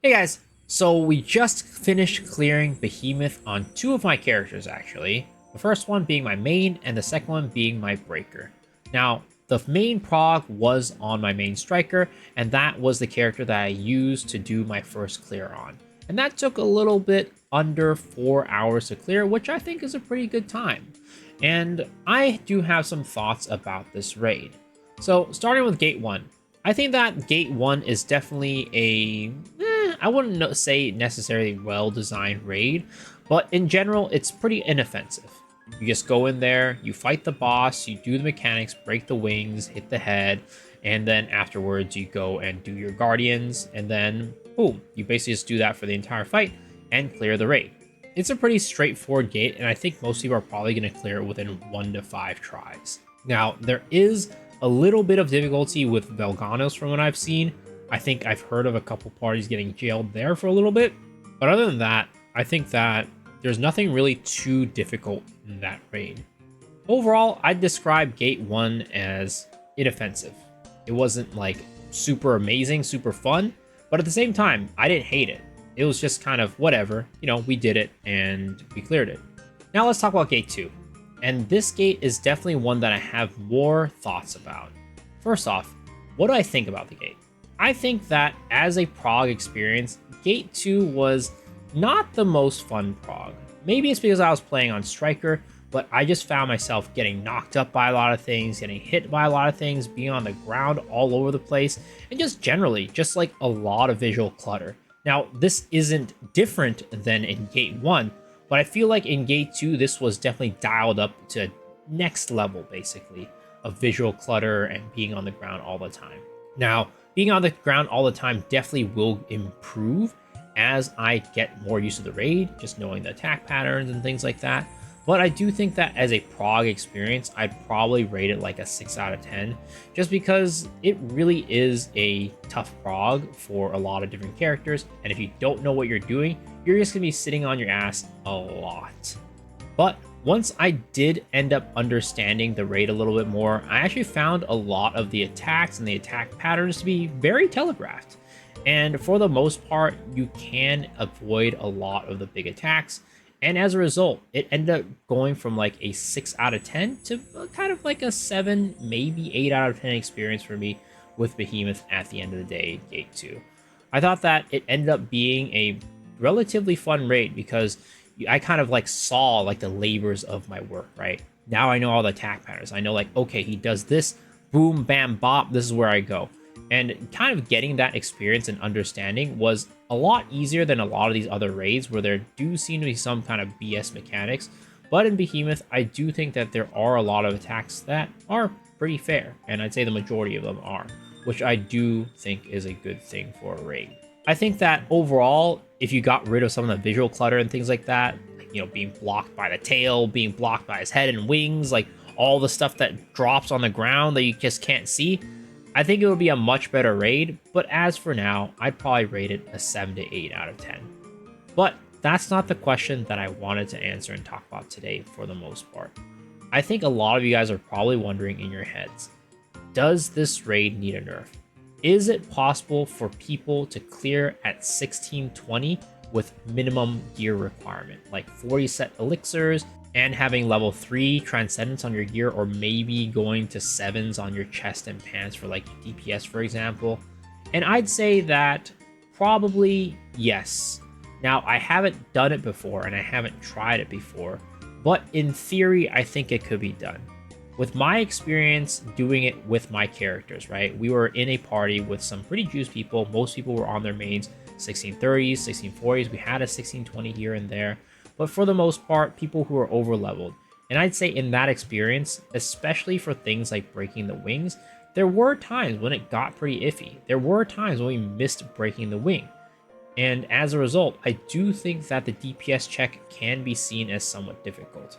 Hey guys, so we just finished clearing Behemoth on two of my characters actually. The first one being my main and the second one being my breaker. Now, the main prog was on my main striker, and that was the character that I used to do my first clear on. And that took a little bit under 4 hours to clear, which I think is a pretty good time. And I do have some thoughts about this raid. So, starting with Gate 1, I think that Gate 1 is definitely I wouldn't say necessarily well-designed raid, but in general, it's pretty inoffensive. You just go in there, you fight the boss, you do the mechanics, break the wings, hit the head, and then afterwards you go and do your guardians, and then boom, you basically just do that for the entire fight and clear the raid. It's a pretty straightforward gate, and I think most people are probably going to clear it within 1 to 5 tries. Now, there is a little bit of difficulty with Velganos from what I've seen. I think I've heard of a couple parties getting jailed there for a little bit. But other than that, I think that there's nothing really too difficult in that raid. Overall, I'd describe Gate 1 as inoffensive. It wasn't like super amazing, super fun, but at the same time, I didn't hate it. It was just kind of whatever, we did it and we cleared it. Now let's talk about Gate 2. And this gate is definitely one that I have more thoughts about. First off, what do I think about the gate? I think that as a prog experience, Gate 2 was not the most fun prog. Maybe it's because I was playing on Striker, but I just found myself getting knocked up by a lot of things, getting hit by a lot of things, being on the ground all over the place, and just generally, just like a lot of visual clutter. Now, this isn't different than in Gate 1, but I feel like in Gate 2, this was definitely dialed up to next level, basically, of visual clutter and being on the ground all the time. Now, being on the ground all the time definitely will improve as I get more used to the raid, just knowing the attack patterns and things like that. But I do think that as a prog experience, I'd probably rate it like a 6 out of 10, just because it really is a tough prog for a lot of different characters. And if you don't know what you're doing, you're just going to be sitting on your ass a lot. But once I did end up understanding the raid a little bit more, I actually found a lot of the attacks and the attack patterns to be very telegraphed. And for the most part, you can avoid a lot of the big attacks. And as a result, it ended up going from like a 6 out of 10 to kind of like a 7, maybe 8 out of 10 experience for me with Behemoth at the end of the day, Gate 2. I thought that it ended up being a relatively fun raid because I kind of like saw like the labors of my work, right? Now I know all the attack patterns. I know like, okay, he does this, boom, bam, bop, this is where I go. And kind of getting that experience and understanding was a lot easier than a lot of these other raids where there do seem to be some kind of BS mechanics. But in Behemoth, I do think that there are a lot of attacks that are pretty fair. And I'd say the majority of them are, which I do think is a good thing for a raid. I think that overall, if you got rid of some of the visual clutter and things like that, like, being blocked by the tail, being blocked by his head and wings, like all the stuff that drops on the ground that you just can't see, I think it would be a much better raid, but as for now, I'd probably rate it a 7 to 8 out of 10. But that's not the question that I wanted to answer and talk about today for the most part. I think a lot of you guys are probably wondering in your heads, does this raid need a nerf? Is it possible for people to clear at 1620 with minimum gear requirement, like 40 set elixirs and having level 3 transcendence on your gear, or maybe going to 7s on your chest and pants for like DPS, for example? And I'd say that probably yes. Now, I haven't done it before and I haven't tried it before, but in theory, I think it could be done. With my experience doing it with my characters, right? We were in a party with some pretty juiced people. Most people were on their mains 1630s, 1640s. We had a 1620 here and there. But for the most part, people who are over leveled. And I'd say in that experience, especially for things like breaking the wings, there were times when it got pretty iffy. There were times when we missed breaking the wing. And as a result, I do think that the DPS check can be seen as somewhat difficult.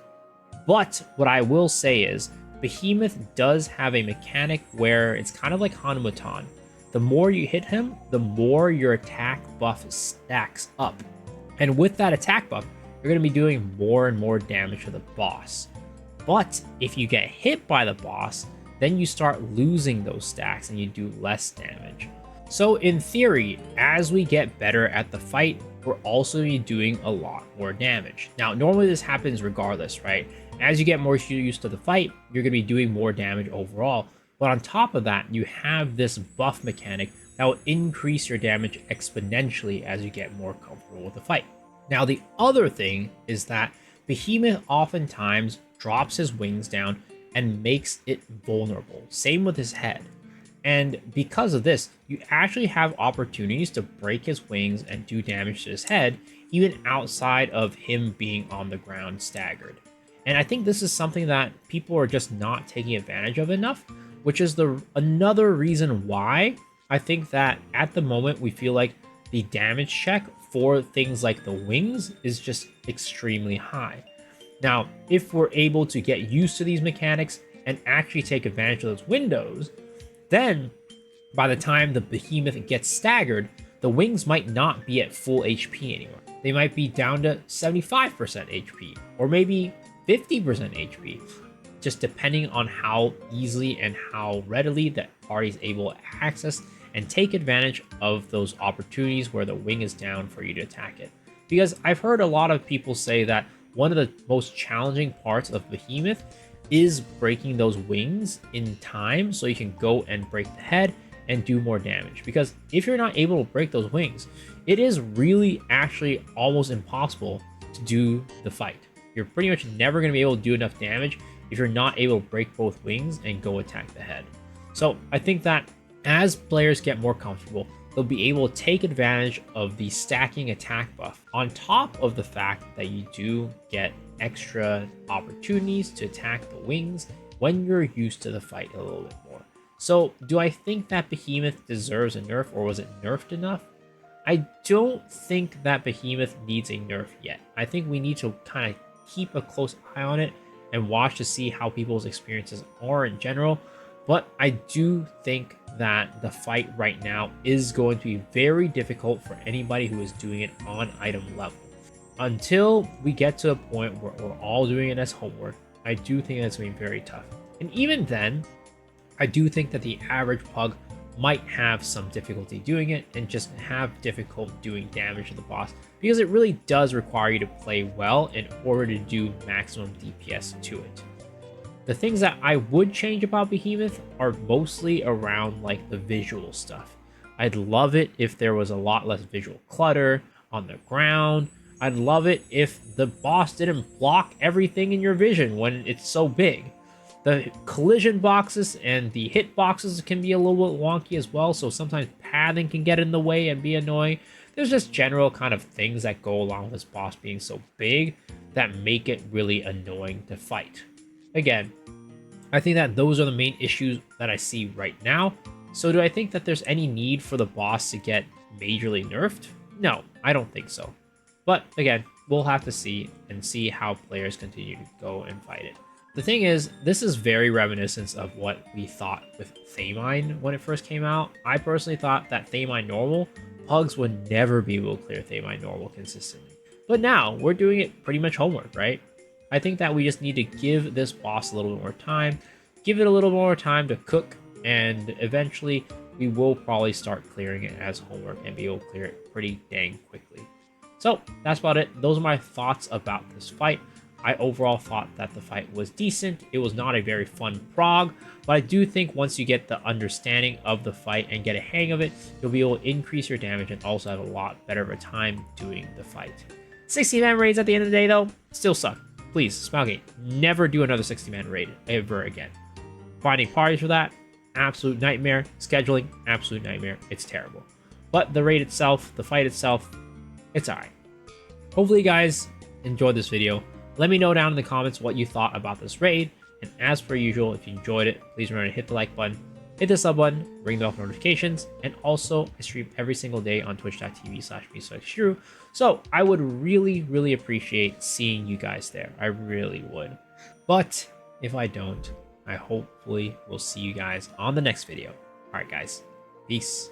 But what I will say is, Behemoth does have a mechanic where it's kind of like Hanumutan. The more you hit him, the more your attack buff stacks up. And with that attack buff, you're going to be doing more and more damage to the boss. But if you get hit by the boss, then you start losing those stacks and you do less damage. So in theory, as we get better at the fight, we're also doing a lot more damage. Now, normally this happens regardless, right? As you get more used to the fight, you're going to be doing more damage overall. But on top of that, you have this buff mechanic that will increase your damage exponentially as you get more comfortable with the fight. Now, the other thing is that Behemoth oftentimes drops his wings down and makes it vulnerable. Same with his head. And because of this, you actually have opportunities to break his wings and do damage to his head, even outside of him being on the ground staggered. And I think this is something that people are just not taking advantage of enough, which is another reason why I think that at the moment we feel like the damage check for things like the wings is just extremely high. Now, if we're able to get used to these mechanics and actually take advantage of those windows, then by the time the Behemoth gets staggered, the wings might not be at full HP anymore. They might be down to 75% HP or maybe 50% HP, just depending on how easily and how readily the party is able to access and take advantage of those opportunities where the wing is down for you to attack it. Because I've heard a lot of people say that one of the most challenging parts of Behemoth is breaking those wings in time so you can go and break the head and do more damage. Because if you're not able to break those wings, it is really actually almost impossible to do the fight. You're pretty much never going to be able to do enough damage if you're not able to break both wings and go attack the head. So I think that as players get more comfortable, they'll be able to take advantage of the stacking attack buff on top of the fact that you do get extra opportunities to attack the wings when you're used to the fight a little bit more. So do I think that Behemoth deserves a nerf, or was it nerfed enough? I don't think that Behemoth needs a nerf yet. I think we need to kind of keep a close eye on it and watch to see how people's experiences are in general. But I do think that the fight right now is going to be very difficult for anybody who is doing it on item level. Until we get to a point where we're all doing it as homework, I do think that's going to be very tough. And even then, I do think that the average pug might have some difficulty doing it and just have difficulty doing damage to the boss, because it really does require you to play well in order to do maximum DPS to it. The things that I would change about Behemoth are mostly around like the visual stuff. I'd love it if there was a lot less visual clutter on the ground. I'd love it if the boss didn't block everything in your vision when it's so big. The collision boxes and the hit boxes can be a little bit wonky as well, so sometimes pathing can get in the way and be annoying. There's just general kind of things that go along with this boss being so big that make it really annoying to fight. Again, I think that those are the main issues that I see right now. So do I think that there's any need for the boss to get majorly nerfed? No, I don't think so. But again, we'll have to see and see how players continue to go and fight it. The thing is, this is very reminiscent of what we thought with Thamine when it first came out. I personally thought that Thamine Normal, pugs would never be able to clear Thamine Normal consistently. But now, we're doing it pretty much homework, right? I think that we just need to give this boss a little bit more time, give it a little more time to cook, and eventually we will probably start clearing it as homework and be able to clear it pretty dang quickly. So that's about it. Those are my thoughts about this fight. I overall thought that the fight was decent. It was not a very fun prog, but I do think once you get the understanding of the fight and get a hang of it, you'll be able to increase your damage and also have a lot better of a time doing the fight. 60-man raids at the end of the day, though, still suck. Please, Smilegate, never do another 60-man raid ever again. Finding parties for that, absolute nightmare. Scheduling, absolute nightmare. It's terrible. But the raid itself, the fight itself, it's alright. Hopefully you guys enjoyed this video. Let me know down in the comments what you thought about this raid. And as per usual, if you enjoyed it, please remember to hit the like button, hit the sub button, ring the bell for notifications, and also I stream every single day on twitch.tv/me/Shrew. So I would really appreciate seeing you guys there. I really would. But if I don't, I hopefully will see you guys on the next video. Alright guys, peace.